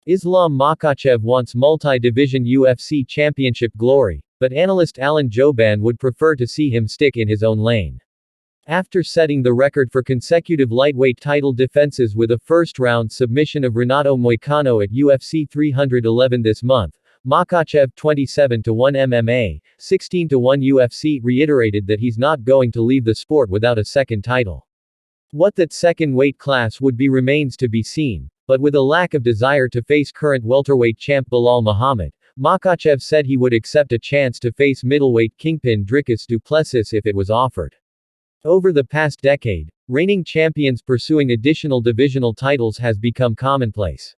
Islam Makhachev wants multi-division UFC championship glory, but analyst Alan Jouban would prefer to see him stick in his own lane. After setting the record for consecutive lightweight title defenses with a first-round submission of Renato Moicano at UFC 311 this month, Makhachev 27-1 MMA, 16-1 UFC reiterated that he's not going to leave the sport without a second title. What that second weight class would be remains to be seen, but with a lack of desire to face current welterweight champ Belal Muhammad, Makhachev said he would accept a chance to face middleweight kingpin Dricus Du Plessis if it was offered. Over the past decade, reigning champions pursuing additional divisional titles has become commonplace.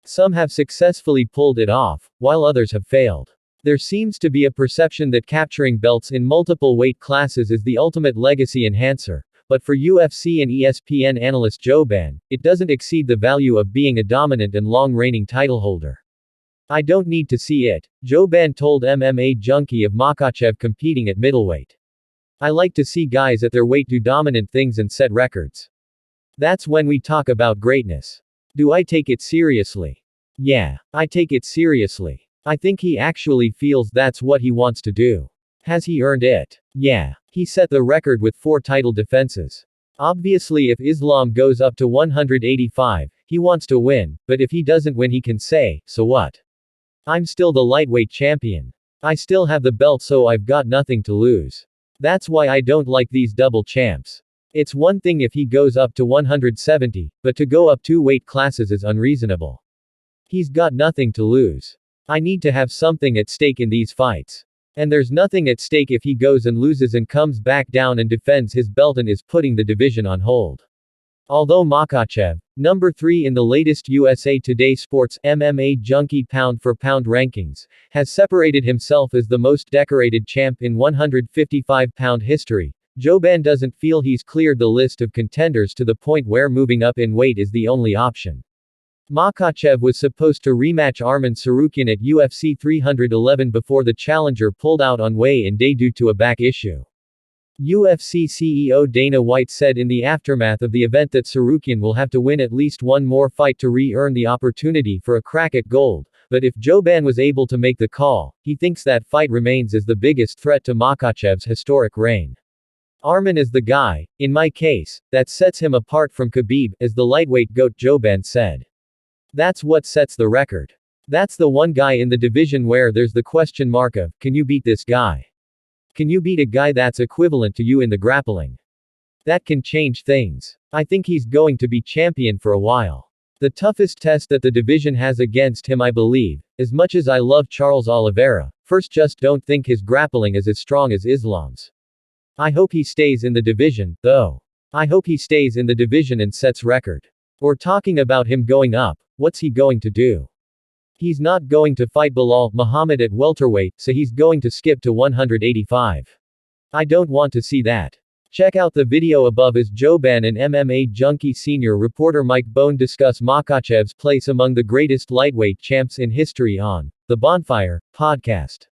Some have successfully pulled it off, while others have failed. There seems to be a perception that capturing belts in multiple weight classes is the ultimate legacy enhancer, but for UFC and ESPN analyst Jouban, it doesn't exceed the value of being a dominant and long-reigning titleholder. "I don't need to see it," Jouban told MMA Junkie of Makhachev competing at middleweight. "I like to see guys at their weight do dominant things and set records. That's when we talk about greatness. Do I take it seriously? Yeah, I take it seriously. I think he actually feels that's what he wants to do. Has he earned it? Yeah. He set the record with 4 title defenses. Obviously if Islam goes up to 185, he wants to win, but if he doesn't win he can say, so what? I'm still the lightweight champion. I still have the belt so I've got nothing to lose. That's why I don't like these double champs. It's one thing if he goes up to 170, but to go up 2 weight classes is unreasonable. He's got nothing to lose. I need to have something at stake in these fights. And there's nothing at stake if he goes and loses and comes back down and defends his belt and is putting the division on hold." Although Makhachev, number 3 in the latest USA Today Sports MMA Junkie pound-for-pound rankings, has separated himself as the most decorated champ in 155-pound history, Jouban doesn't feel he's cleared the list of contenders to the point where moving up in weight is the only option. Makhachev was supposed to rematch Arman Tsarukyan at UFC 311 before the challenger pulled out on weigh-in day due to a back issue. UFC CEO Dana White said in the aftermath of the event that Tsarukyan will have to win at least one more fight to re-earn the opportunity for a crack at gold, but if Jouban was able to make the call, he thinks that fight remains as the biggest threat to Makhachev's historic reign. "Arman is the guy, in my case, that sets him apart from Khabib, as the lightweight GOAT," Jouban said. "That's what sets the record. That's the one guy in the division where there's the question mark of, can you beat this guy? Can you beat a guy that's equivalent to you in the grappling? That can change things. I think he's going to be champion for a while. The toughest test that the division has against him, I believe, as much as I love Charles Oliveira, first just don't think his grappling is as strong as Islam's. I hope he stays in the division, though. I hope he stays in the division and sets record. We're talking about him going up. What's he going to do? He's not going to fight Belal Muhammad at welterweight, so he's going to skip to 185. I don't want to see that." Check out the video above as Jouban and MMA Junkie senior reporter Mike Bone discuss Makhachev's place among the greatest lightweight champs in history on The Bonfire Podcast.